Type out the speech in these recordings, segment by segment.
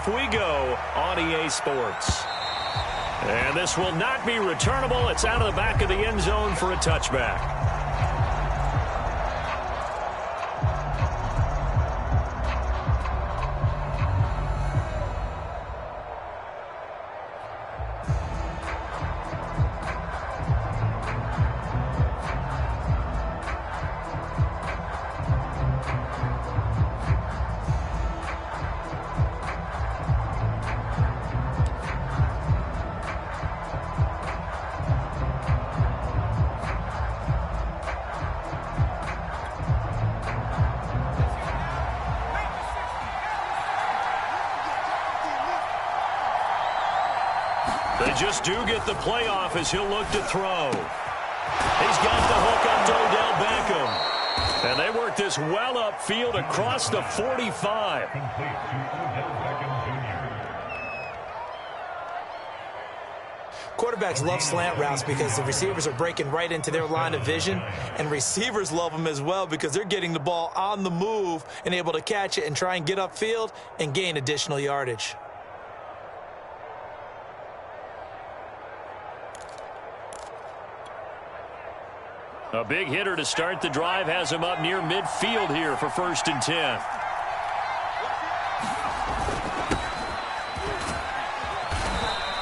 off we go on EA Sports. And this will not be returnable. It's out of the back of the end zone for a touchback. They just do get the playoff as he'll look to throw. He's got the hook up to Odell Beckham. And they work this well upfield across the 45. Quarterbacks love slant routes because the receivers are breaking right into their line of vision, and receivers love them as well because they're getting the ball on the move and able to catch it and try and get upfield and gain additional yardage. A big hitter to start the drive has him up near midfield here for 1st and 10.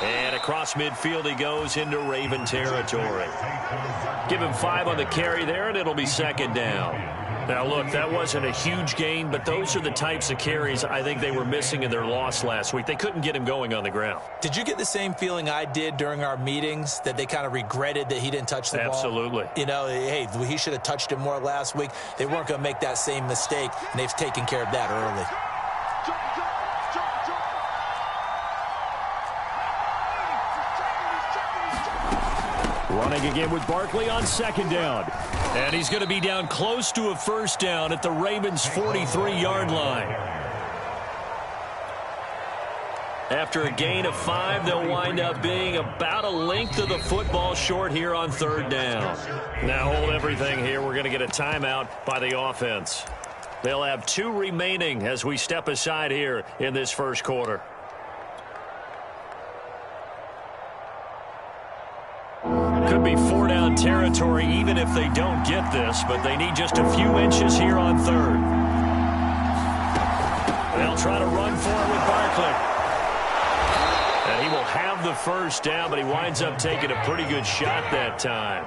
And across midfield he goes into Raven territory. Give him 5 on the carry there, and it'll be 2nd down. Now, look, that wasn't a huge gain, but those are the types of carries I think they were missing in their loss last week. They couldn't get him going on the ground. Did you get the same feeling I did during our meetings, that they kind of regretted that he didn't touch the ball? Absolutely. You know, hey, he should have touched it more last week. They weren't going to make that same mistake, and they've taken care of that early. Running again with Barkley on 2nd down. And he's going to be down close to a 1st down at the Ravens' 43-yard line. After a gain of 5, they'll wind up being about a length of the football short here on 3rd down. Now hold everything here. We're going to get a timeout by the offense. They'll have 2 remaining as we step aside here in this 1st quarter. Could be 4-down territory even if they don't get this, but they need just a few inches here on 3rd. They'll try to run for it with Barkley. And he will have the 1st down, but he winds up taking a pretty good shot that time.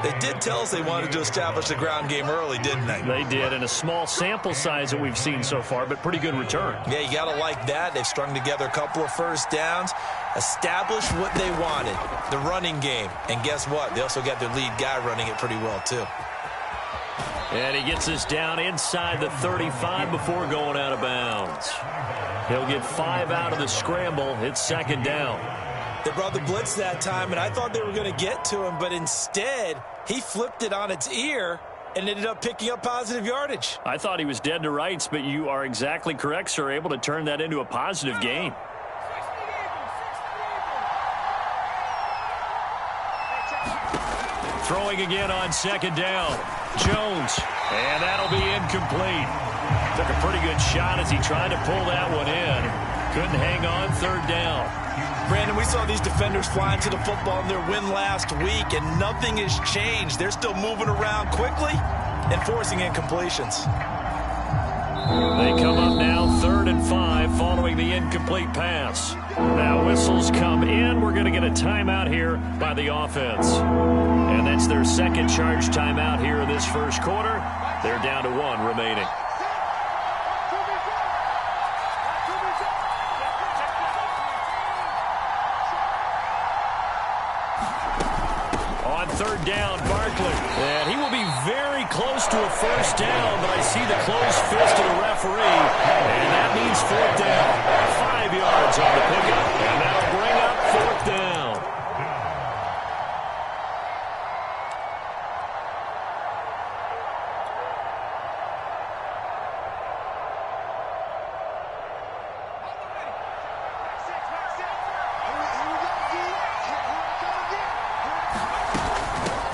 They did tell us they wanted to establish the ground game early, didn't they? They did, and a small sample size that we've seen so far, but pretty good return. Yeah, you got to like that. They've strung together a couple of 1st downs, established what they wanted, the running game. And guess what? They also got their lead guy running it pretty well, too. And he gets us down inside the 35 before going out of bounds. He'll get 5 out of the scramble. It's 2nd down. They brought the blitz that time, and I thought they were going to get to him, but instead, he flipped it on its ear and ended up picking up positive yardage. I thought he was dead to rights, but you are exactly correct, sir, able to turn that into a positive gain. Throwing again on 2nd down. Jones, and that'll be incomplete. Took a pretty good shot as he tried to pull that one in. Couldn't hang on 3rd down. Brandon, we saw these defenders flying to the football in their win last week, and nothing has changed. They're still moving around quickly and forcing incompletions. They come up now 3rd and 5 following the incomplete pass. Now whistles come in. We're going to get a timeout here by the offense. And that's their 2nd charge timeout here in this 1st quarter. They're down to 1 remaining. On 3rd down, Barkley. And he will be very close to a 1st down, but I see the closed fist of the referee. And that means 4th down. 5 yards on the pickup. And that'll bring up 4th down.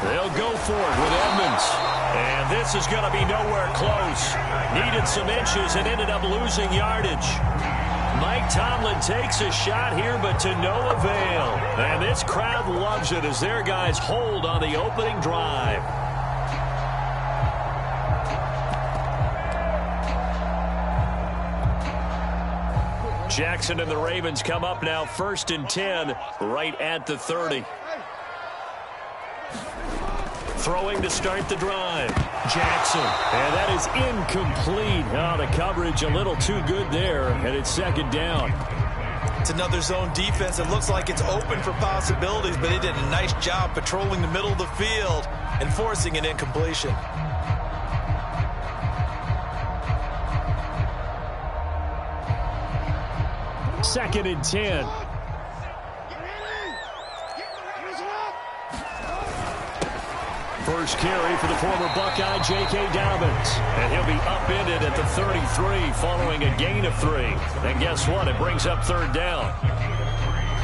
They'll go for it with Edmonds. And this is going to be nowhere close. Needed some inches and ended up losing yardage. Mike Tomlin takes a shot here, but to no avail. And this crowd loves it as their guys hold on the opening drive. Jackson and the Ravens come up now 1st and 10 right at the 30. Throwing to start the drive. Jackson. And that is incomplete. Oh, the coverage a little too good there, and it's 2nd down. It's another zone defense. It looks like it's open for possibilities, but they did a nice job patrolling the middle of the field and forcing an incompletion. Second and 10. First carry for the former Buckeye, J.K. Dobbins. And he'll be upended at the 33 following a gain of 3. And guess what? It brings up 3rd down.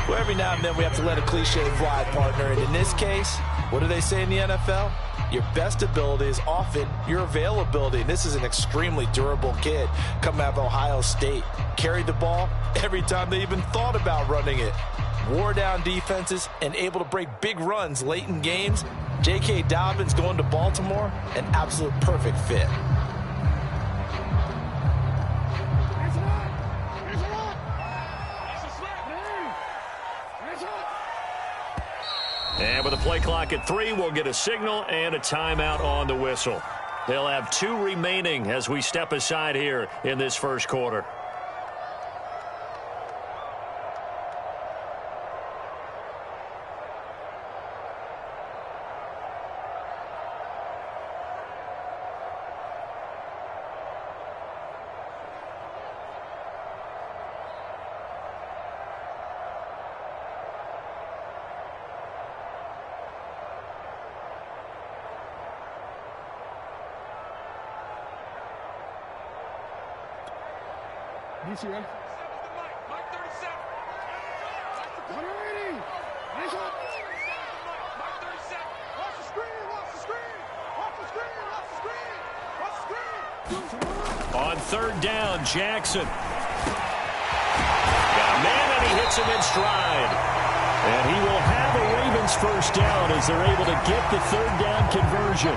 Well, every now and then we have to let a cliche fly, partner. And in this case, what do they say in the NFL? Your best ability is often your availability. And this is an extremely durable kid coming out of Ohio State. Carried the ball every time they even thought about running it. Wore down defenses and able to break big runs late in games. J.K. Dobbins going to Baltimore, an absolute perfect fit. And with a play clock at 3, we'll get a signal and a timeout on the whistle. They'll have 2 remaining as we step aside here in this first quarter. Mike 37. 180. Nice up. Mike 37. Watch the screen. Watch the screen. Watch the screen. Watch the screen. Watch the screen. On 3rd down, Jackson. Got a man, and he hits him in stride. And he will have a Ravens first down as they're able to get the 3rd down conversion.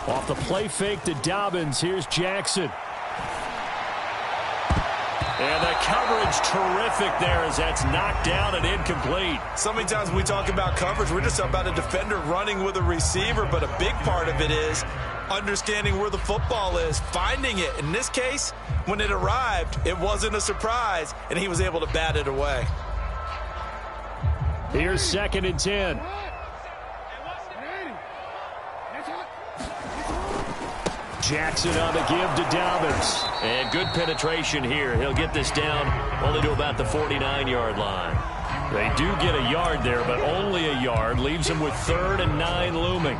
Off the play fake to Dobbins. Here's Jackson. And the coverage terrific there as that's knocked down and incomplete. So many times when we talk about coverage, we're just about a defender running with a receiver, but a big part of it is understanding where the football is, finding it. In this case, when it arrived, it wasn't a surprise, and he was able to bat it away. Here's 2nd and 10. Jackson on the give to Dobbins. And good penetration here. He'll get this down only to about the 49-yard line. They do get a yard there, but only a yard. Leaves them with 3rd and 9 looming.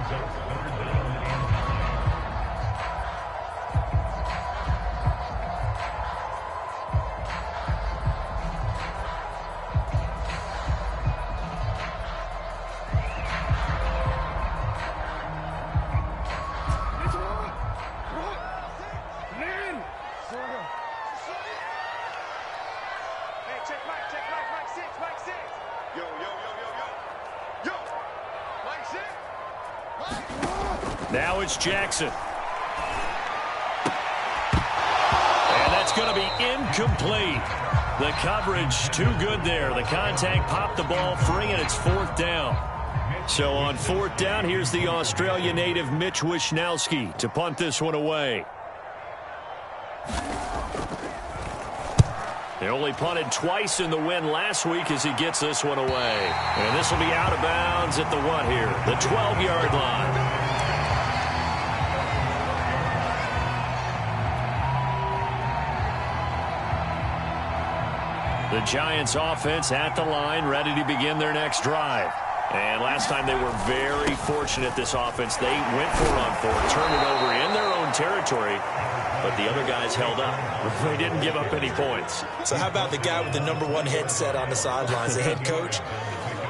Now it's Jackson. And that's going to be incomplete. The coverage too good there. The contact popped the ball free, and it's 4th down. So on 4th down, here's the Australia native Mitch Wishnowsky to punt this one away. They only punted twice in the win last week as he gets this one away. And this will be out of bounds at the what here? The 12-yard line. The Giants offense at the line, ready to begin their next drive. And last time they were very fortunate, this offense. They went for it on fourth, turned it over in their own territory, but the other guys held up. They didn't give up any points. So how about the guy with the #1 headset on the sidelines, the head coach?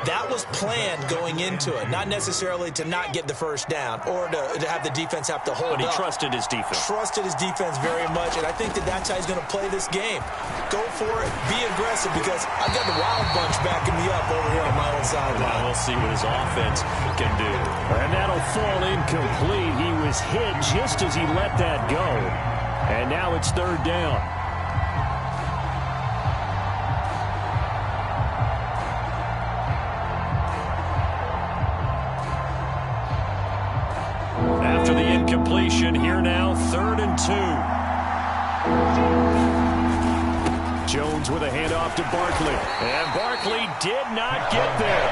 That was planned going into it, not necessarily to not get the first down or to have the defense have to hold up. But he trusted his defense. Trusted his defense very much, and I think that's how he's going to play this game. Go for it, be aggressive, because I've got the Wild Bunch backing me up over here on my own sideline. We'll see what his offense can do. And that'll fall incomplete. He was hit just as he let that go. And now it's third down. After the incompletion, here now, 3rd and 2. Jones with a handoff to Barkley. And Barkley did not get there.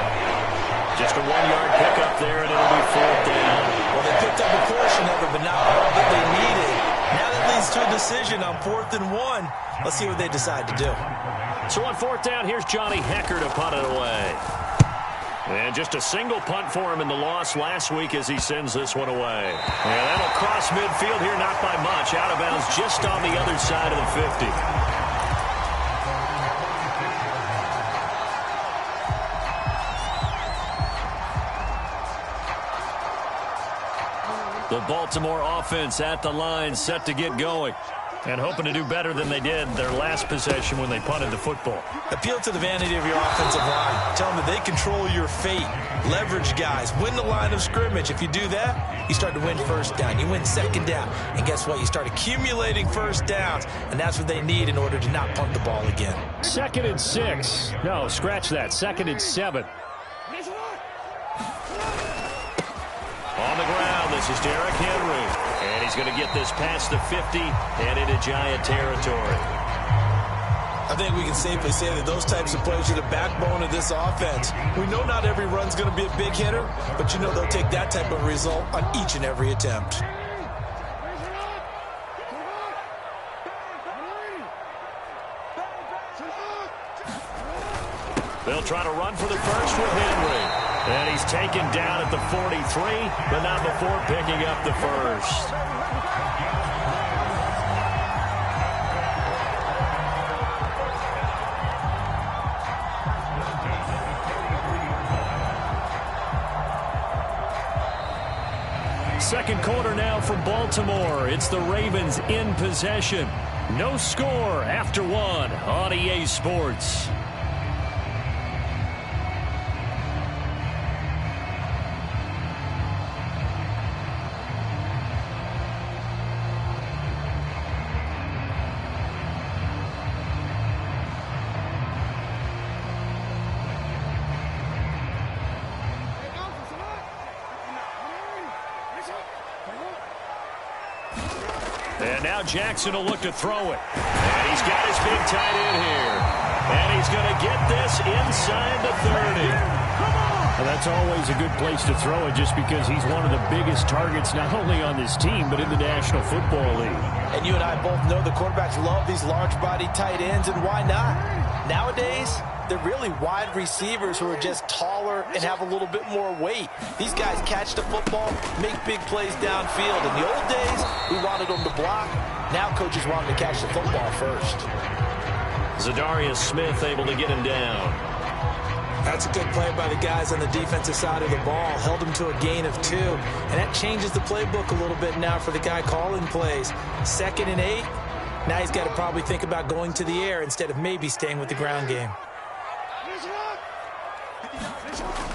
Just a 1-yard pickup there, and it'll be 4th down. Well, they picked up a portion of it, but not all that they needed. Now that leads to a decision on 4th and 1. Let's see what they decide to do. So on 4th down, here's Johnny Hecker to punt it away. And just a single punt for him in the loss last week as he sends this one away. And that'll cross midfield here, not by much. Out of bounds just on the other side of the 50. The Baltimore offense at the line, set to get going. And hoping to do better than they did their last possession when they punted the football. Appeal to the vanity of your offensive line. Tell them that they control your fate. Leverage guys. Win the line of scrimmage. If you do that, you start to win first down. You win 2nd down. And guess what? You start accumulating first downs. And that's what they need in order to not punt the ball again. 2nd and 6. No, scratch that. 2nd and 7. On the ground, this is Derrick Henry. And he's going to get this past the 50 and into Giant territory. I think we can safely say that those types of plays are the backbone of this offense. We know not every run's going to be a big hitter, but you know they'll take that type of result on each and every attempt. They'll try to run for the first with Henry. And he's taken down at the 43, but not before picking up the first. Second quarter now from Baltimore. It's the Ravens in possession. No score after 1 on EA Sports. And now Jackson will look to throw it. And he's got his big tight end here. And he's going to get this inside the 30. Well, that's always a good place to throw it just because he's one of the biggest targets not only on this team but in the National Football League. And you and I both know the quarterbacks love these large-bodied tight ends, and why not? Nowadays, they're really wide receivers who are just taller and have a little bit more weight. These guys catch the football, make big plays downfield. In the old days, we wanted them to block. Now coaches want them to catch the football first. Zadarius Smith able to get him down. That's a good play by the guys on the defensive side of the ball. Held him to a gain of 2. And that changes the playbook a little bit now for the guy calling plays. 2nd and 8. Now he's got to probably think about going to the air instead of maybe staying with the ground game.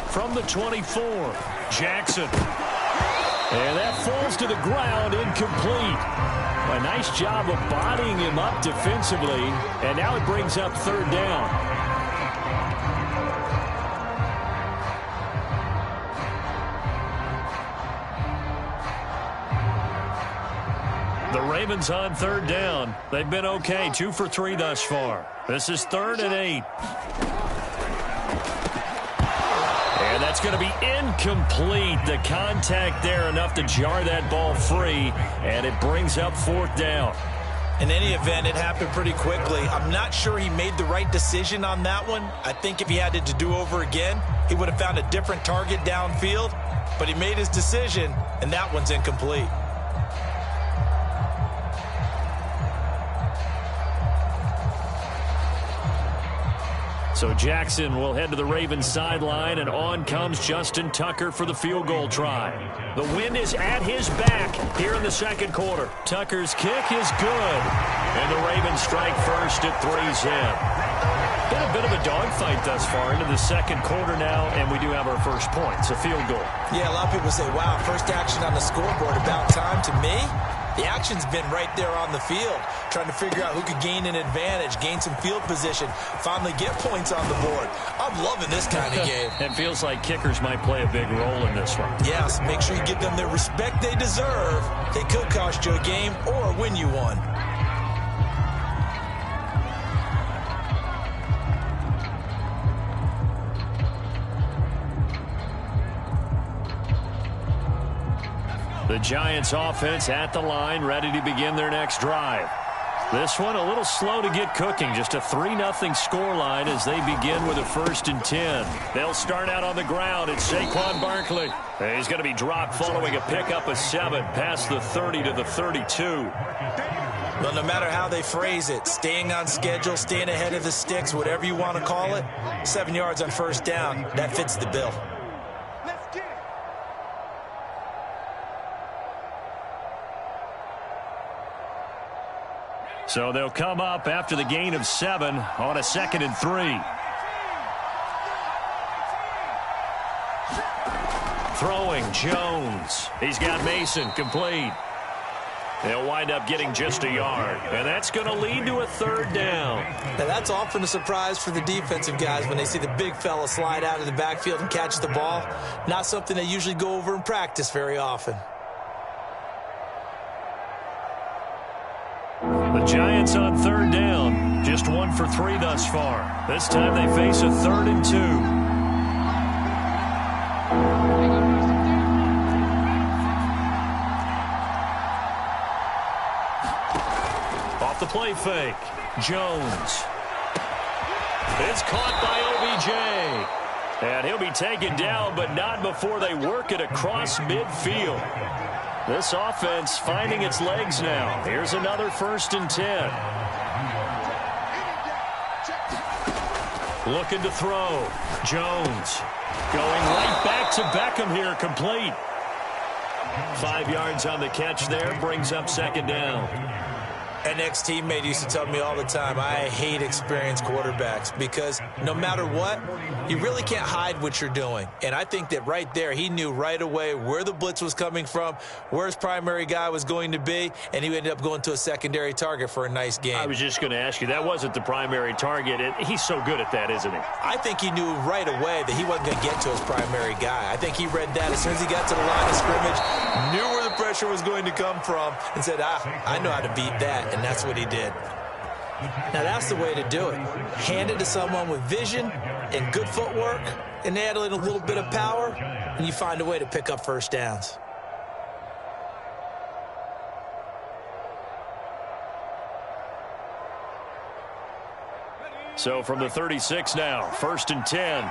From the 24, Jackson. And that falls to the ground, incomplete. A nice job of bodying him up defensively. And now it brings up 3rd down. The Ravens on 3rd down. They've been okay, 2 for 3 thus far. This is 3rd and 8. And that's going to be incomplete. The contact there enough to jar that ball free, and it brings up 4th down. In any event, it happened pretty quickly. I'm not sure he made the right decision on that one. I think if he had it to do over again, he would have found a different target downfield. But he made his decision, and that one's incomplete. So Jackson will head to the Ravens sideline, and on comes Justin Tucker for the field goal try. The wind is at his back here in the second quarter. Tucker's kick is good, and the Ravens strike first at 3-zip. Been a bit of a dogfight thus far into the second quarter now, and we do have our first points, a field goal. Yeah, a lot of people say, wow, first action on the scoreboard, about time. To me, the action's been right there on the field, trying to figure out who could gain an advantage, gain some field position, finally get points on the board. I'm loving this kind of game. It feels like kickers might play a big role in this one. Yes, make sure you give them the respect they deserve. They could cost you a game or win you one. The Giants offense at the line, ready to begin their next drive. This one a little slow to get cooking. Just a 3-0 scoreline as they begin with a 1st and 10. They'll start out on the ground. It's Saquon Barkley. He's going to be dropped following a pickup of 7 past the 30 to the 32. Well, no matter how they phrase it, staying on schedule, staying ahead of the sticks, whatever you want to call it, 7 yards on first down, that fits the bill. So they'll come up after the gain of 7 on a 2nd and 3. Throwing, Jones. He's got Mason complete. They'll wind up getting just a yard, and that's going to lead to a 3rd down. Now, that's often a surprise for the defensive guys when they see the big fella slide out of the backfield and catch the ball. Not something they usually go over in practice very often. The Giants on 3rd down, just 1 for 3 thus far. This time they face a 3rd and 2. Off the play fake, Jones. It's caught by OBJ. And he'll be taken down, but not before they work it across midfield. This offense finding its legs now. Here's another 1st and 10. Looking to throw. Jones going right back to Beckham here, complete. 5 yards on the catch there, brings up 2nd down. An ex-teammate used to tell me all the time, I hate experienced quarterbacks because no matter what, you really can't hide what you're doing. And I think that right there, he knew right away where the blitz was coming from, where his primary guy was going to be, and he ended up going to a secondary target for a nice game. I was just going to ask you, that wasn't the primary target. He's so good at that, isn't he? I think he knew right away that he wasn't going to get to his primary guy. I think he read that as soon as he got to the line of scrimmage, knew where the pressure was going to come from, and said, I know how to beat that. And that's what he did. Now, that's the way to do it. Hand it to someone with vision and good footwork and add in a little bit of power, and you find a way to pick up 1st downs. So from the 36 now, 1st and 10.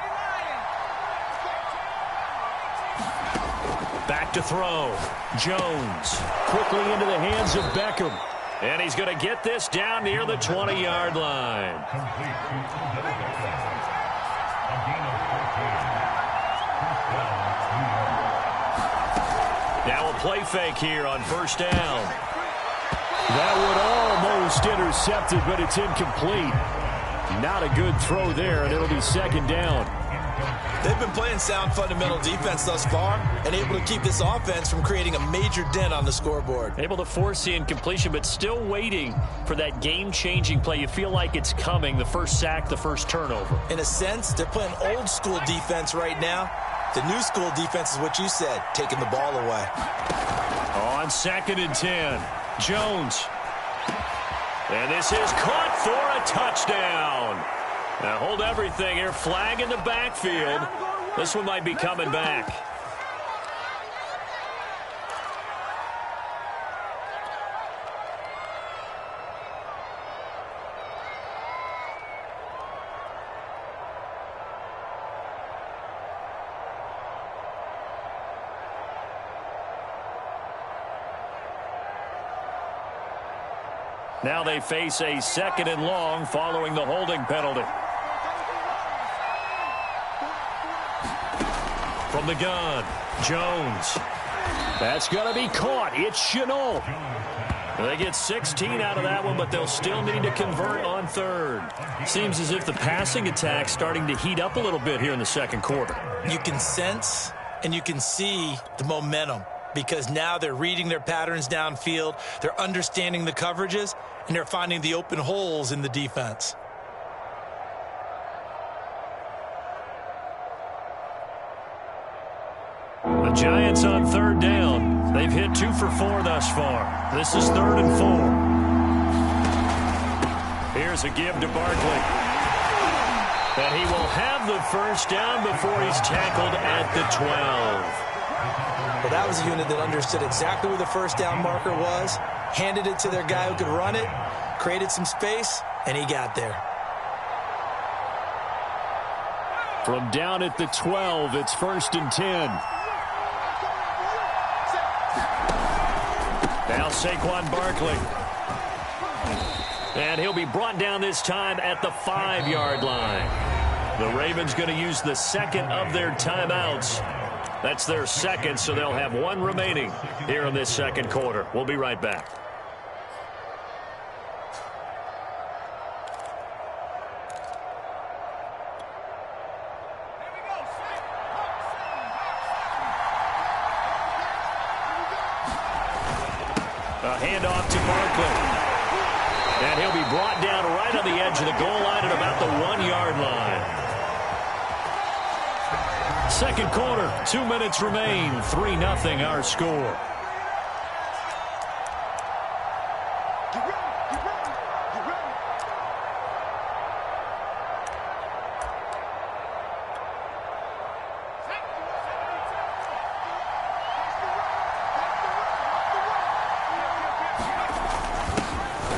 Back to throw. Jones quickly into the hands of Beckham. And he's going to get this down near the 20-yard line. Now a play fake here on 1st down. That would almost intercept it, but it's incomplete. Not a good throw there, and it'll be 2nd down. They've been playing sound fundamental defense thus far and able to keep this offense from creating a major dent on the scoreboard. Able to force the incompletion, but still waiting for that game-changing play. You feel like it's coming, the first sack, the first turnover. In a sense, they're playing old-school defense right now. The new school defense is what you said, taking the ball away. On 2nd and 10, Jones. And this is caught for a touchdown. Now hold everything here. Flag in the backfield. This one might be coming back. Now they face a 2nd and long following the holding penalty. From the gun, Jones. That's going to be caught. It's Chenault. They get 16 out of that one, but they'll still need to convert on 3rd. Seems as if the passing attack's starting to heat up a little bit here in the 2nd quarter. You can sense and you can see the momentum because now they're reading their patterns downfield, they're understanding the coverages, and they're finding the open holes in the defense. The Giants on 3rd down. They've hit 2 for 4 thus far. This is 3rd and 4. Here's a give to Barkley. And he will have the 1st down before he's tackled at the 12. Well, that was a unit that understood exactly where the 1st down marker was, handed it to their guy who could run it, created some space, and he got there. From down at the 12, it's 1st and 10. Now Saquon Barkley. And he'll be brought down this time at the 5-yard line. The Ravens going to use the 2nd of their timeouts. That's their 2nd, so they'll have 1 remaining here in this 2nd quarter. We'll be right back. A handoff to Barkley. And he'll be brought down right on the edge of the goal line at about the 1-yard line. 2nd quarter, 2 minutes remain. 3-0 our score.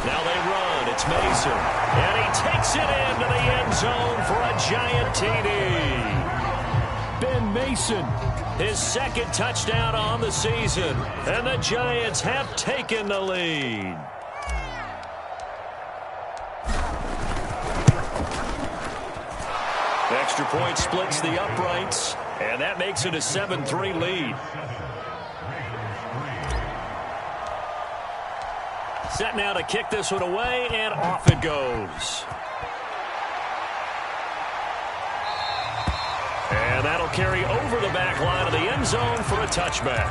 Now they run. It's Mason. And he takes it into the end zone for a giant TD. Ben Mason. His 2nd touchdown on the season. And the Giants have taken the lead. Extra point splits the uprights. And that makes it a 7-3 lead. Set now to kick this one away, and off it goes. And that'll carry over the back line of the end zone for a touchback.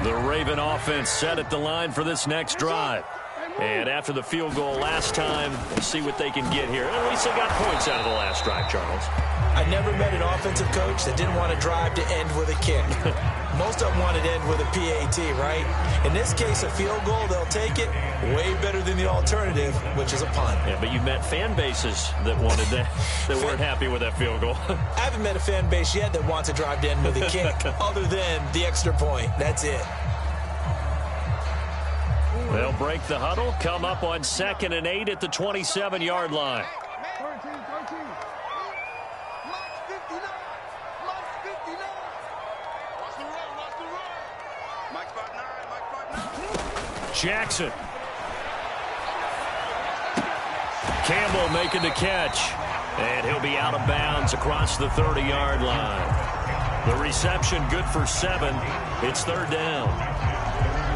The Raven offense set at the line for this next drive. And after the field goal last time, we'll see what they can get here. At least they got points out of the last drive, Charles. I never met an offensive coach that didn't want to drive to end with a kick. Most of them wanted to end with a PAT, right? In this case, a field goal, they'll take it. Way better than the alternative, which is a punt. Yeah, but you met fan bases that wanted that, that weren't happy with that field goal. I haven't met a fan base yet that wants to drive to end with a kick, other than the extra point. That's it. They'll break the huddle, come up on 2nd and 8 at the 27-yard line. 13. March 59. March 59. Watch the run. Watch the run. Mike 5'9". Jackson. Campbell making the catch. And he'll be out of bounds across the 30-yard line. The reception good for 7. It's 3rd down.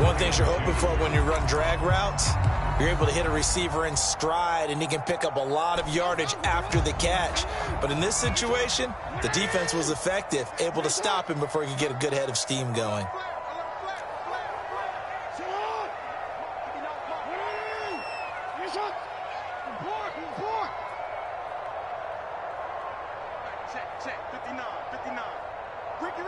One thing you're hoping for when you run drag routes, you're able to hit a receiver in stride, and he can pick up a lot of yardage after the catch. But in this situation, the defense was effective, able to stop him before he could get a good head of steam going. Check. 59. Ricky.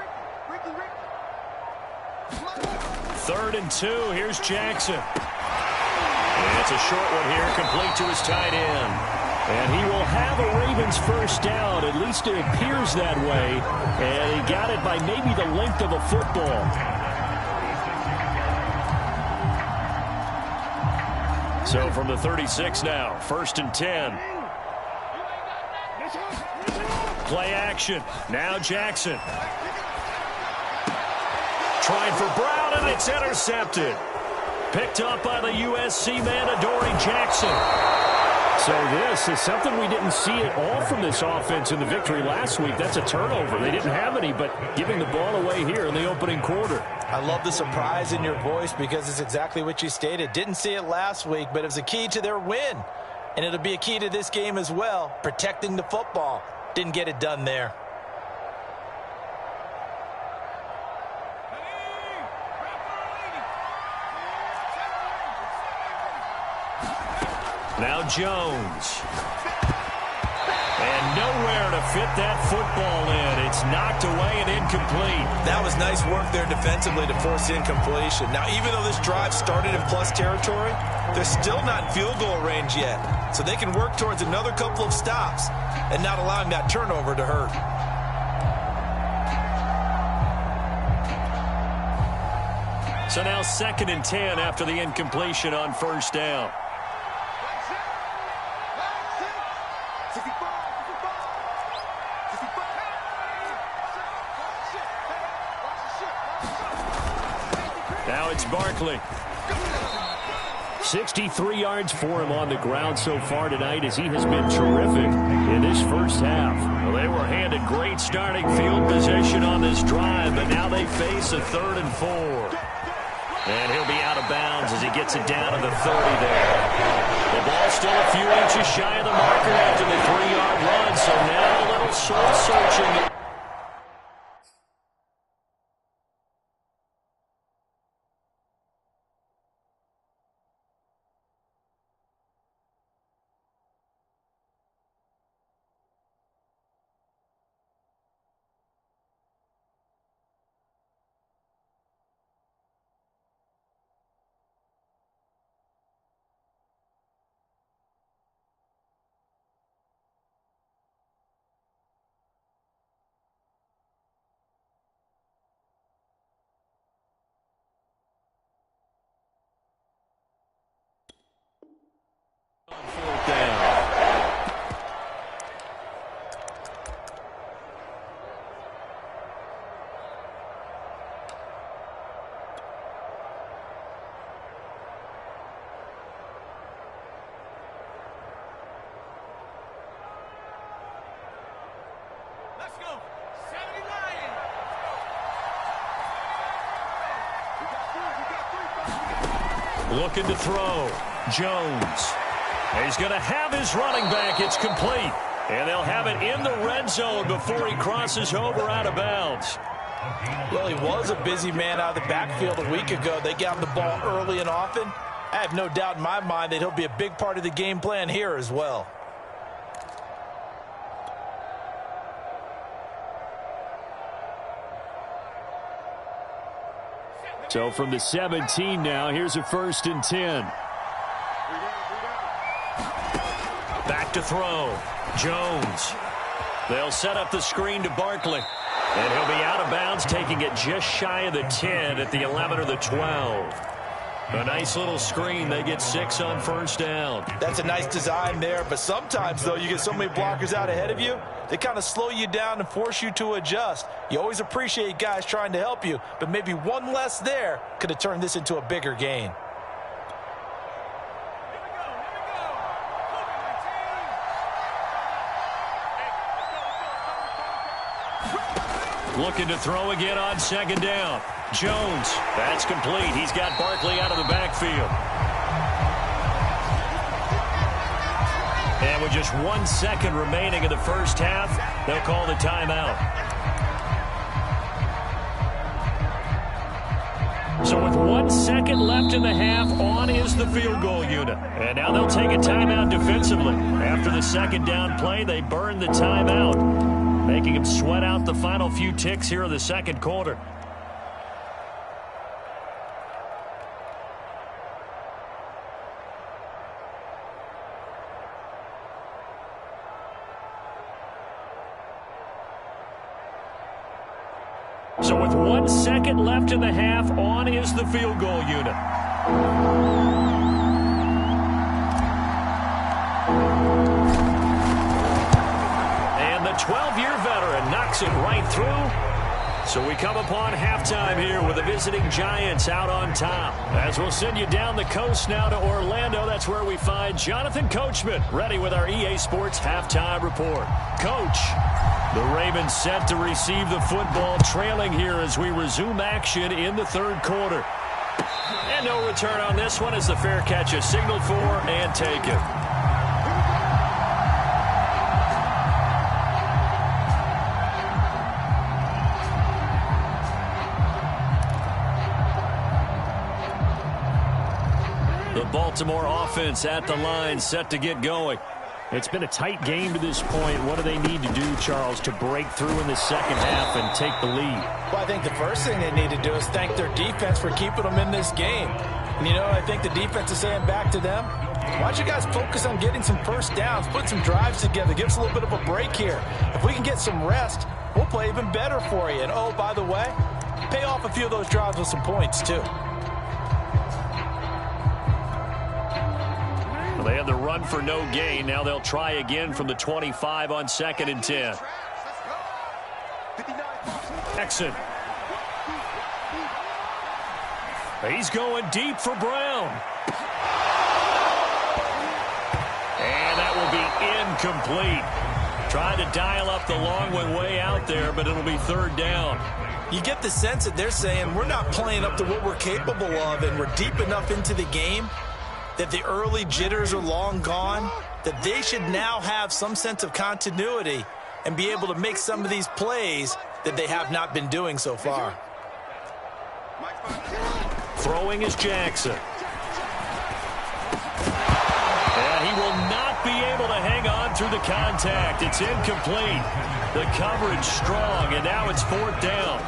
3rd and 2. Here's Jackson. And it's a short one here, complete to his tight end. And he will have a Ravens 1st down. At least it appears that way. And he got it by maybe the length of a football. So from the 36 now, 1st and 10. Play action. Now Jackson. Trying for Brown, and it's intercepted. Picked up by the USC man, Adoree Jackson. So this is something we didn't see at all from this offense in the victory last week. That's a turnover. They didn't have any, but giving the ball away here in the opening quarter. I love the surprise in your voice because it's exactly what you stated. Didn't see it last week, but it was a key to their win. And it'll be a key to this game as well, protecting the football. Didn't get it done there. Now Jones. And nowhere to fit that football in. It's knocked away and incomplete. That was nice work there defensively to force incompletion. Now, even though this drive started in plus territory, they're still not in field goal range yet. So they can work towards another couple of stops and not allowing that turnover to hurt. So now 2nd and 10 after the incompletion on first down. Now it's Barkley. 63 yards for him on the ground so far tonight as he has been terrific in this first half. Well, they were handed great starting field position on this drive, but now they face a 3rd and 4. And he'll be out of bounds as he gets it down to the 30 there. The ball still a few inches shy of the marker after the 3-yard run, so now a little soul-searching. Let's go. 70 Lions. Looking to throw. Jones. He's going to have his running back. It's complete. And they'll have it in the red zone before he crosses over out of bounds. Well, he was a busy man out of the backfield a week ago. They got him the ball early and often. I have no doubt in my mind that he'll be a big part of the game plan here as well. So from the 17 now, here's a 1st and 10. Back to throw. Jones. They'll set up the screen to Barkley. And he'll be out of bounds, taking it just shy of the 10 at the 11 or the 12. A nice little screen. They get 6 on first down. That's a nice design there, but sometimes, though, you get so many blockers out ahead of you, they kind of slow you down and force you to adjust. You always appreciate guys trying to help you, but maybe one less there could have turned this into a bigger gain. Looking to throw again on 2nd down. Jones. That's complete. He's got Barkley out of the backfield. And with just 1 second remaining in the first half, they'll call the timeout. So with 1 second left in the half, on is the field goal unit. And now they'll take a timeout defensively. After the 2nd down play, they burn the timeout, making them sweat out the final few ticks here in the 2nd quarter. So with 1 second left in the half, on is the field goal unit. And the 12-year veteran knocks it right through. So we come upon halftime here with the visiting Giants out on top. As we'll send you down the coast now to Orlando, that's where we find Jonathan Coachman ready with our EA Sports halftime report. Coach, the Ravens set to receive the football, trailing here as we resume action in the third quarter. And no return on this one as the fair catch is signaled for and taken. The Baltimore offense at the line, set to get going. It's been a tight game to this point. What do they need to do, Charles, to break through in the second half and take the lead? Well, I think the first thing they need to do is thank their defense for keeping them in this game. And, I think the defense is saying back to them, why don't you guys focus on getting some first downs, put some drives together, give us a little bit of a break here. If we can get some rest, we'll play even better for you. And, oh, by the way, pay off a few of those drives with some points, too. They had the run for no gain. Now they'll try again from the 25 on 2nd and 10. Jackson. He's going deep for Brown. And that will be incomplete. Trying to dial up the long way out there, but it'll be third down. You get the sense that they're saying we're not playing up to what we're capable of, and we're deep enough into the game that the early jitters are long gone, that they should now have some sense of continuity and be able to make some of these plays that they have not been doing so far. Throwing is Jackson. And he will not be able to hang on through the contact. It's incomplete. The coverage strong, and now it's fourth down.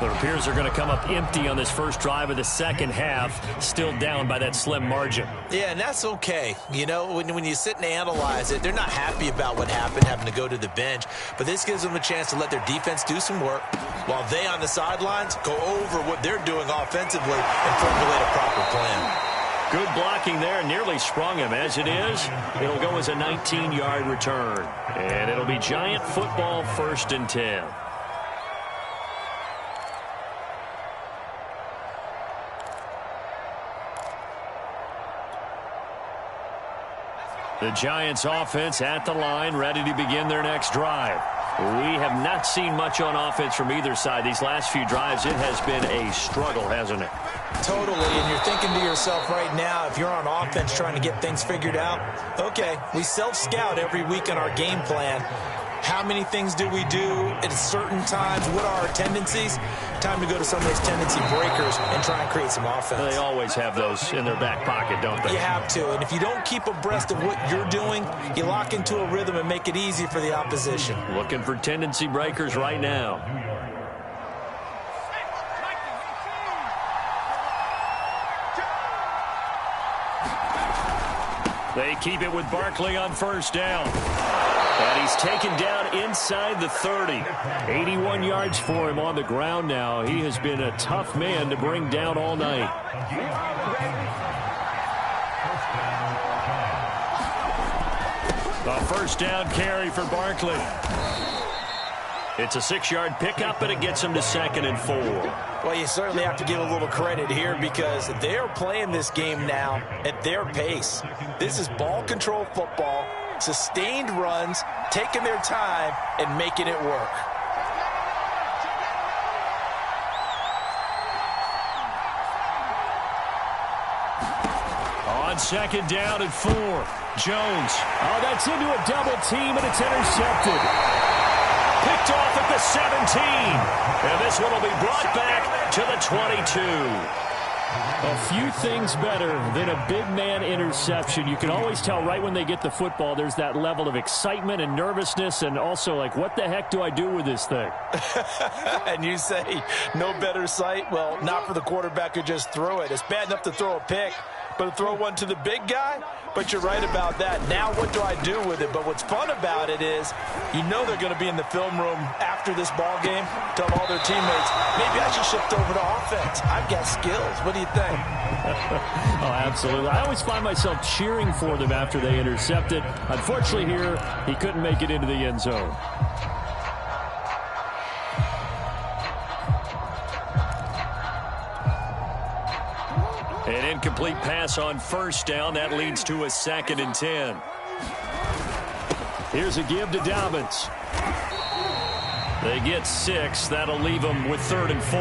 It appears they're going to come up empty on this first drive of the second half, still down by that slim margin. Yeah, and that's okay. When you sit and analyze it, they're not happy about what happened, having to go to the bench. But this gives them a chance to let their defense do some work while they on the sidelines go over what they're doing offensively and formulate a proper plan. Good blocking there, nearly sprung him. As it is, it'll go as a 19-yard return. And it'll be Giant football, 1st and 10. The Giants offense at the line, ready to begin their next drive. We have not seen much on offense from either side. These last few drives, it has been a struggle, hasn't it? Totally, and you're thinking to yourself right now, if you're on offense trying to get things figured out, okay, we self-scout every week on our game plan. How many things do we do at certain times? What are our tendencies? Time to go to some of those tendency breakers and try and create some offense. They always have those in their back pocket, don't they? You have to, and if you don't keep abreast of what you're doing, you lock into a rhythm and make it easy for the opposition. Looking for tendency breakers right now. They keep it with Barkley on first down. And he's taken down inside the 30. 81 yards for him on the ground now. He has been a tough man to bring down all night. A first down carry for Barkley. It's a 6-yard pickup, and it gets him to 2nd and 4. Well, you certainly have to give a little credit here because they're playing this game now at their pace. This is ball control football, sustained runs, taking their time, and making it work. On 2nd down and 4, Jones. Oh, that's into a double team, and it's intercepted. Picked off at the 17. And this one will be brought back to the 22. A few things better than a big man interception. You can always tell right when they get the football, there's that level of excitement and nervousness, and also like, what the heck do I do with this thing? And you say, no better sight? Well, not for the quarterback who just threw it. It's bad enough to throw a pick, but to throw one to the big guy? But you're right about that. Now what do I do with it? But what's fun about it is you know they're going to be in the film room after this ball game, tell all their teammates, maybe I should shift over to offense. I've got skills. What do you think? Oh, absolutely. I always find myself cheering for them after they intercept it. Unfortunately here, he couldn't make it into the end zone. An incomplete pass on first down. That leads to a 2nd and 10. Here's a give to Dobbins. They get 6. That'll leave them with 3rd and 4.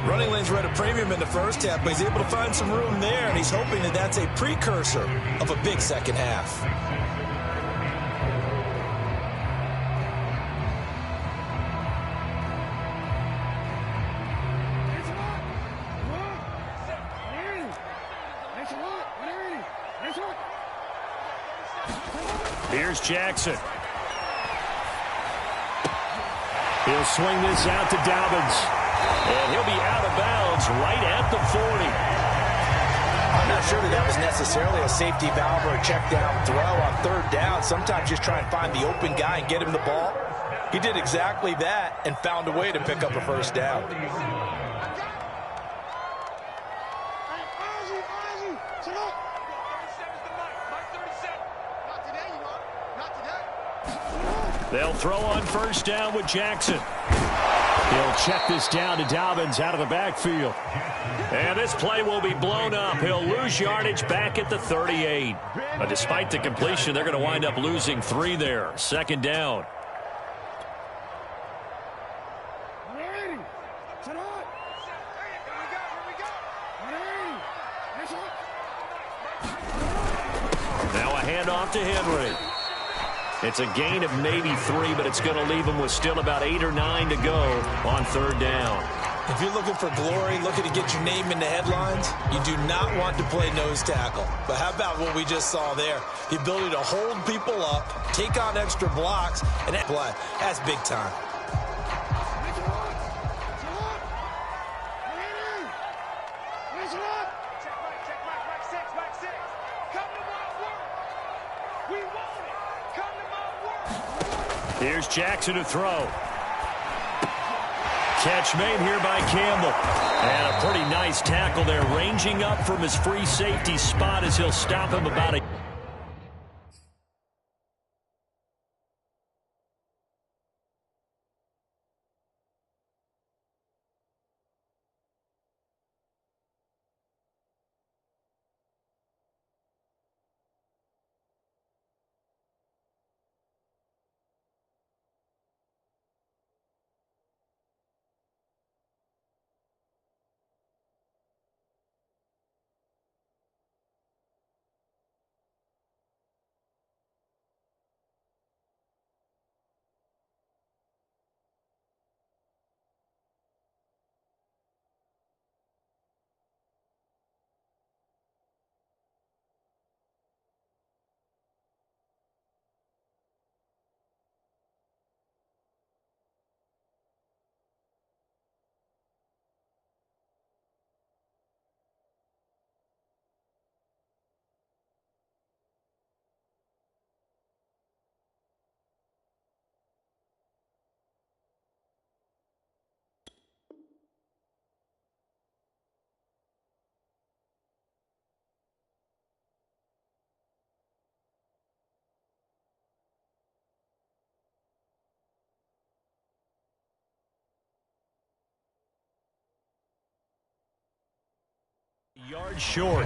Running lanes were at a premium in the first half, but he's able to find some room there, and he's hoping that that's a precursor of a big second half. Here's Jackson. He'll swing this out to Dobbins. And he'll be out of bounds right at the 40. I'm not sure that was necessarily a safety valve or a check down throw on 3rd down. Sometimes just try and find the open guy and get him the ball. He did exactly that and found a way to pick up a 1st down. They'll throw on 1st down with Jackson. He'll check this down to Dobbins out of the backfield. And this play will be blown up. He'll lose yardage back at the 38. But despite the completion, they're going to wind up losing 3 there. 2nd down. Now a handoff to Henry. It's a gain of maybe 3, but it's going to leave them with still about 8 or 9 to go on 3rd down. If you're looking for glory, looking to get your name in the headlines, you do not want to play nose tackle. But how about what we just saw there? The ability to hold people up, take on extra blocks, and play. That's big time. Here's Jackson to throw. Catch made here by Campbell. And a pretty nice tackle there, ranging up from his free safety spot as he'll stop him about a... Yard short.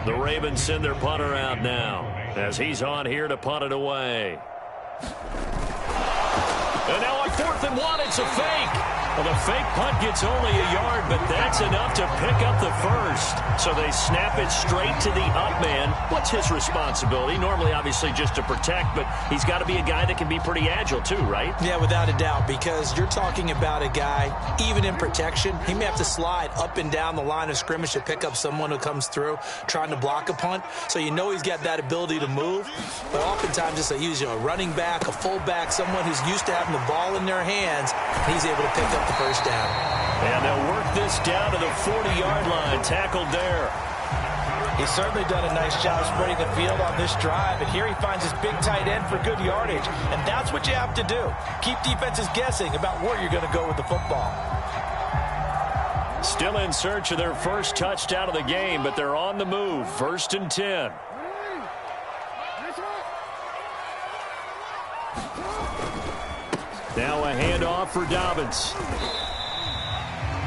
The Ravens send their punter out now as he's on here to punt it away. And now on 4th and 1, it's a fake. Well, the fake punt gets only a yard, but that's enough to pick up the first. So they snap it straight to the up man. What's his responsibility? Normally, obviously, just to protect, but he's got to be a guy that can be pretty agile too, right? Yeah, without a doubt, because you're talking about a guy, even in protection, he may have to slide up and down the line of scrimmage to pick up someone who comes through trying to block a punt. So you know he's got that ability to move. But oftentimes it's a running back, a fullback, someone who's used to having the ball in their hands, and he's able to pick up the first down. And they'll work this down to the 40-yard line, tackled there. He's certainly done a nice job spreading the field on this drive, and here he finds his big tight end for good yardage, and that's what you have to do. Keep defenses guessing about where you're going to go with the football. Still in search of their first touchdown of the game, but they're on the move. 1st and 10. Now a handoff for Dobbins.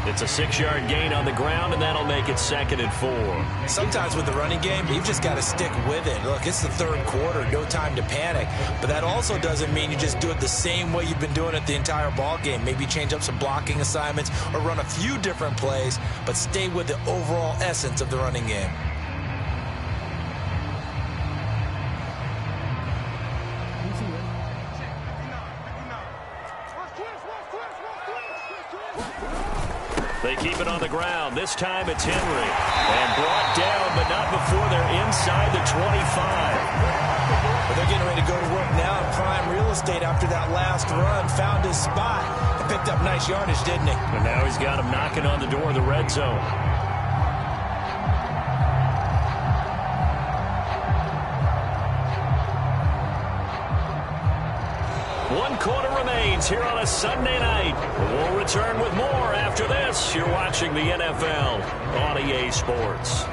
It's a 6-yard gain on the ground, and that'll make it 2nd and 4. Sometimes with the running game, you've just got to stick with it. Look, it's the 3rd quarter, no time to panic. But that also doesn't mean you just do it the same way you've been doing it the entire ball game. Maybe change up some blocking assignments or run a few different plays, but stay with the overall essence of the running game. They keep it on the ground. This time it's Henry. And brought down, but not before they're inside the 25. But they're getting ready to go to work now in prime real estate after that last run. Found his spot and picked up nice yardage, didn't he? And now he's got him knocking on the door of the red zone. One quarter remains here on a Sunday night. We'll return with more after this. You're watching the NFL on EA Sports.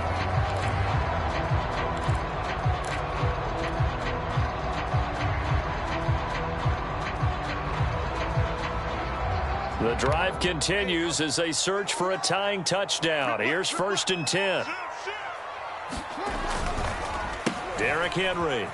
The drive continues as they search for a tying touchdown. Here's 1st and 10. Derrick Henry.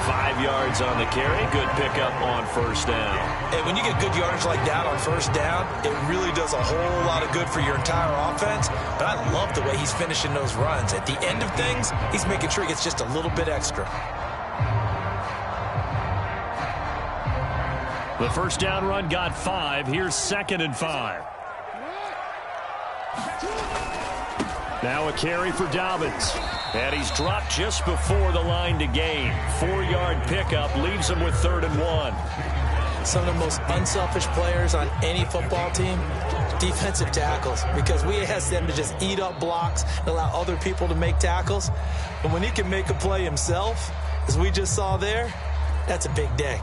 5 yards on the carry. Good pickup on 1st down. And when you get good yardage like that on 1st down, it really does a whole lot of good for your entire offense. But I love the way he's finishing those runs. At the end of things, he's making sure he gets just a little bit extra. The 1st down run got 5. Here's 2nd and 5. Now a carry for Dobbins. And he's dropped just before the line to gain. 4-yard pickup leaves him with 3rd and 1. Some of the most unselfish players on any football team, defensive tackles, because we ask them to just eat up blocks and allow other people to make tackles. But when he can make a play himself, as we just saw there, that's a big day.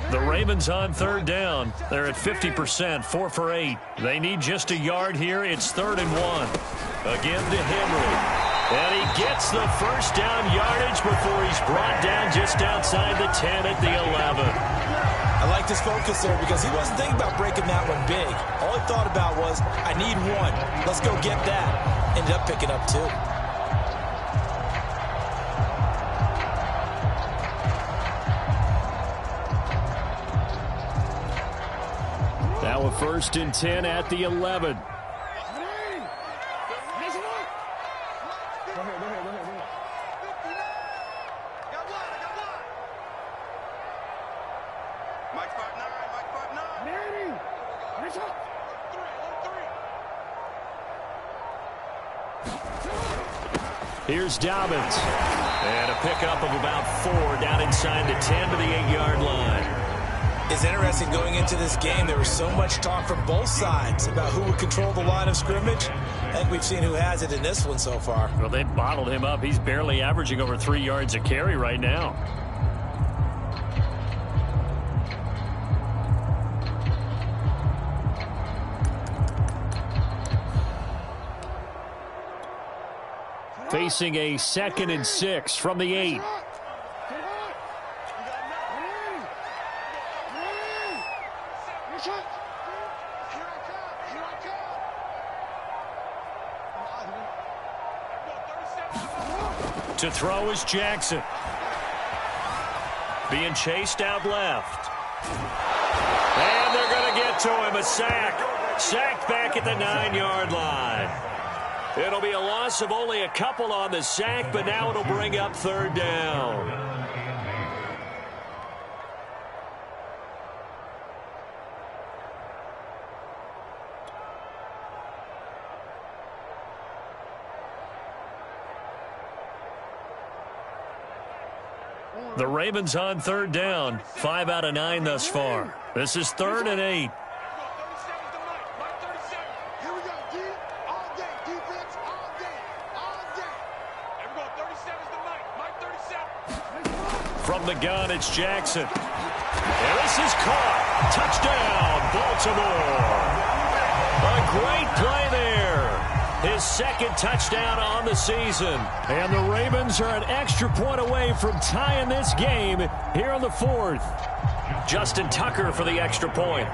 The Ravens on 3rd down. They're at 50%, 4 for 8. They need just a yard here. It's 3rd and 1. Again to Henry. And he gets the 1st down yardage before he's brought down just outside the 10 at the 11. I like this focus there because he wasn't thinking about breaking that one big. All he thought about was, I need 1. Let's go get that. Ended up picking up 2. Now a 1st and 10 at the 11. Here's Dobbins. And a pickup of about 4 down inside the 10 to the 8-yard line. It's interesting going into this game. There was so much talk from both sides about who would control the line of scrimmage. I think we've seen who has it in this one so far. Well, they bottled him up. He's barely averaging over 3 yards a carry right now. Facing a 2nd and 6 from the 8. To throw is Jackson. Being chased out left. And they're going to get to him. A sack. Sacked back at the 9-yard line. It'll be a loss of only a couple on the sack, but now it'll bring up 3rd down. The Ravens on 3rd down. 5 out of 9 thus far. This is 3rd and 8. From the gun, it's Jackson. And this is caught. Touchdown, Baltimore. A great play there. His second touchdown on the season. And the Ravens are an extra point away from tying this game here on the 4th. Justin Tucker for the extra point.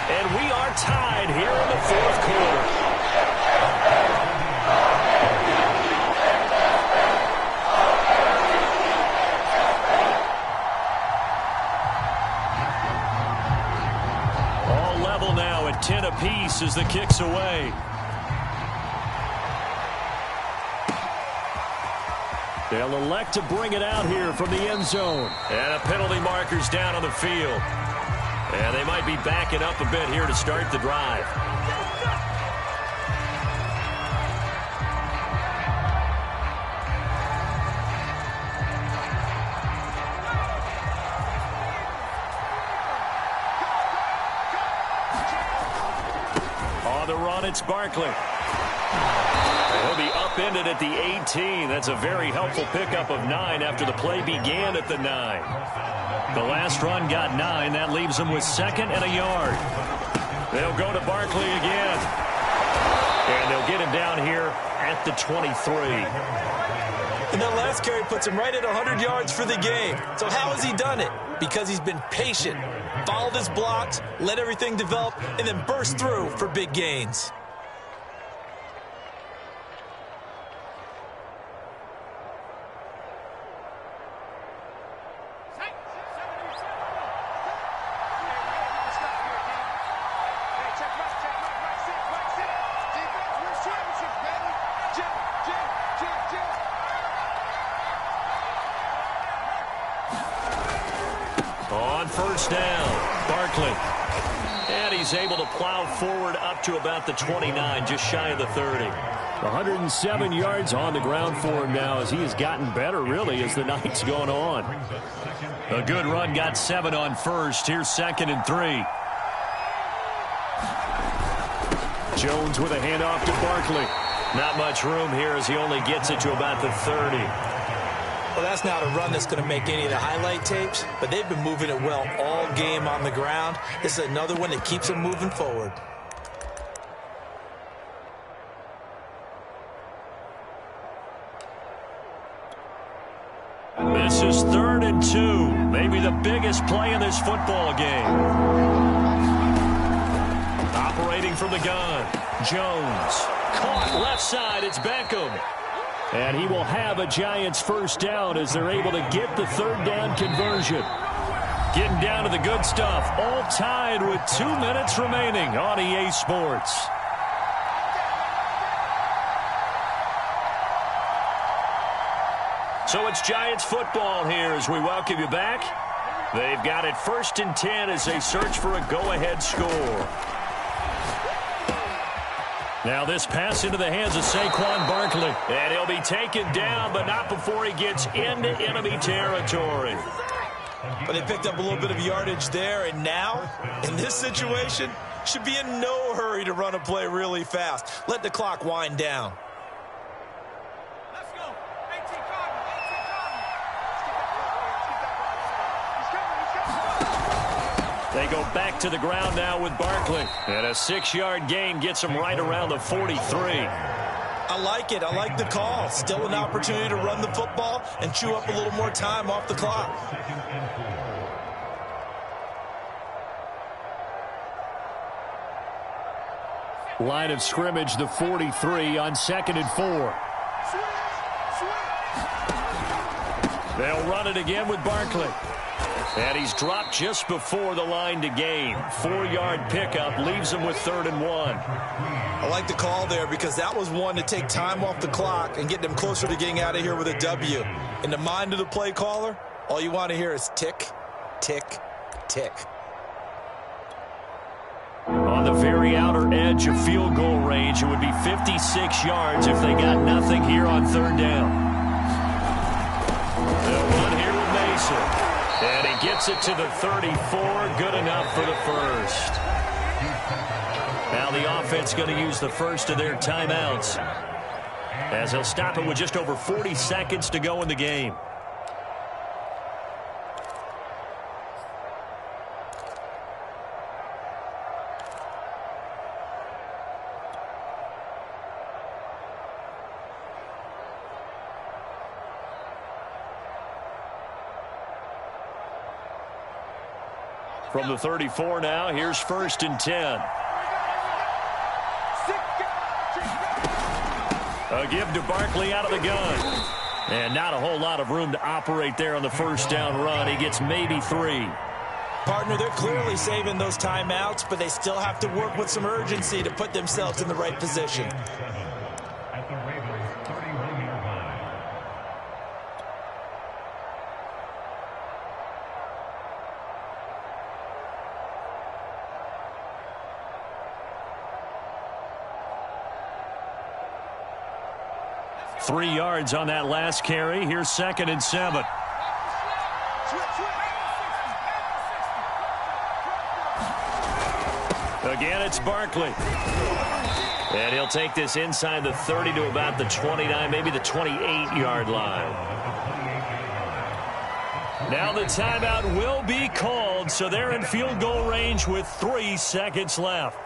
And we are tied here in the 4th quarter. All level now at 10 apiece as the kick's away. They'll elect to bring it out here from the end zone. And a penalty marker's down on the field. And they might be backing up a bit here to start the drive. On the run, it's Barkley. He'll be upended at the 18. That's a very helpful pickup of 9 after the play began at the 9. The last run got 9. That leaves them with 2nd and a yard. They'll go to Barkley again. And they'll get him down here at the 23. And that last carry puts him right at 100 yards for the game. So how has he done it? Because he's been patient, followed his blocks, let everything develop, and then burst through for big gains. On first down, Barkley. And he's able to plow forward up to about the 29, just shy of the 30. 107 yards on the ground for him now as he has gotten better, really, as the night's gone on. A good run, got 7 on first. Here's 2nd and 3. Jones with a handoff to Barkley. Not much room here as he only gets it to about the 30. Well, that's not a run that's going to make any of the highlight tapes, but they've been moving it well all game on the ground. This is another one that keeps them moving forward. This is 3rd and 2. Maybe the biggest play in this football game. Operating from the gun. Jones. Caught left side. It's Beckham. And he will have a Giants first down as they're able to get the 3rd down conversion. Getting down to the good stuff. All tied with 2 minutes remaining on EA Sports. So it's Giants football here as we welcome you back. They've got it 1st and 10 as they search for a go-ahead score. Now this pass into the hands of Saquon Barkley. And he'll be taken down, but not before he gets into enemy territory. But they picked up a little bit of yardage there, and now, in this situation, should be in no hurry to run a play really fast. Let the clock wind down. They go back to the ground now with Barkley. And a 6-yard gain gets him right around the 43. I like it. I like the call. Still an opportunity to run the football and chew up a little more time off the clock. Line of scrimmage, the 43 on 2nd and 4. They'll run it again with Barkley. And he's dropped just before the line to gain. 4-yard pickup leaves him with 3rd and 1. I like the call there because that was one to take time off the clock and get them closer to getting out of here with a W. In the mind of the play caller, all you want to hear is tick, tick, tick. On the very outer edge of field goal range, it would be 56 yards if they got nothing here on 3rd down. They'll run here with Mason. And he gets it to the 34, good enough for the first. Now the offense going to use the first of their timeouts. as he'll stop it with just over 40 seconds to go in the game. From the 34 now, here's 1st and 10. A give to Barkley out of the gun. And not a whole lot of room to operate there on the first down run. He gets maybe 3. Partner, they're clearly saving those timeouts, but they still have to work with some urgency to put themselves in the right position. At the Ravens 31-yard line. Three yards on that last carry. Here's 2nd and 7. Again, it's Barkley. And he'll take this inside the 30 to about the 29, maybe the 28-yard line. Now the timeout will be called, so they're in field goal range with 3 seconds left.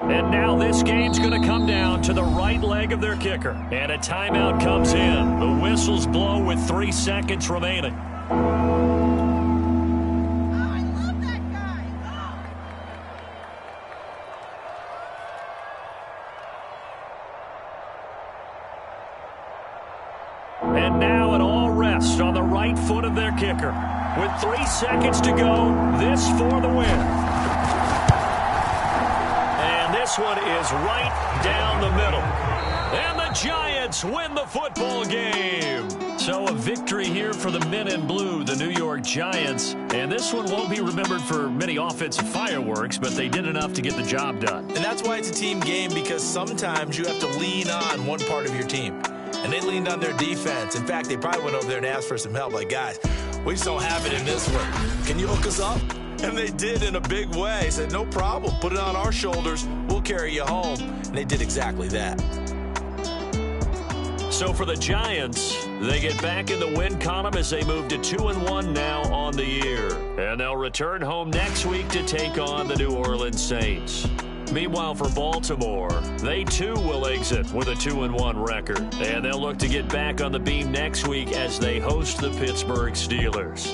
And now this game's going to come down to the right leg of their kicker. And a timeout comes in. The whistles blow with 3 seconds remaining. And now it all rests on the right foot of their kicker. With 3 seconds to go, this for the win. This one is right down the middle. And the Giants win the football game. So a victory here for the men in blue, the New York Giants. And this one won't be remembered for many offensive fireworks, but they did enough to get the job done. And that's why it's a team game, because sometimes you have to lean on one part of your team. And they leaned on their defense. In fact, they probably went over there and asked for some help. Like, guys, we just don't have it in this one. Can you hook us up? And they did in a big way. Said, no problem. Put it on our shoulders. We'll carry you home. And they did exactly that. So for the Giants, they get back in the win column as they move to 2-1 now on the year. And they'll return home next week to take on the New Orleans Saints. Meanwhile, for Baltimore, they too will exit with a 2-1 record. And they'll look to get back on the beam next week as they host the Pittsburgh Steelers.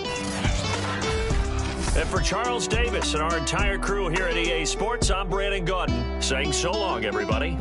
And for Charles Davis and our entire crew here at EA Sports, I'm Brandon Gaudin saying so long, everybody.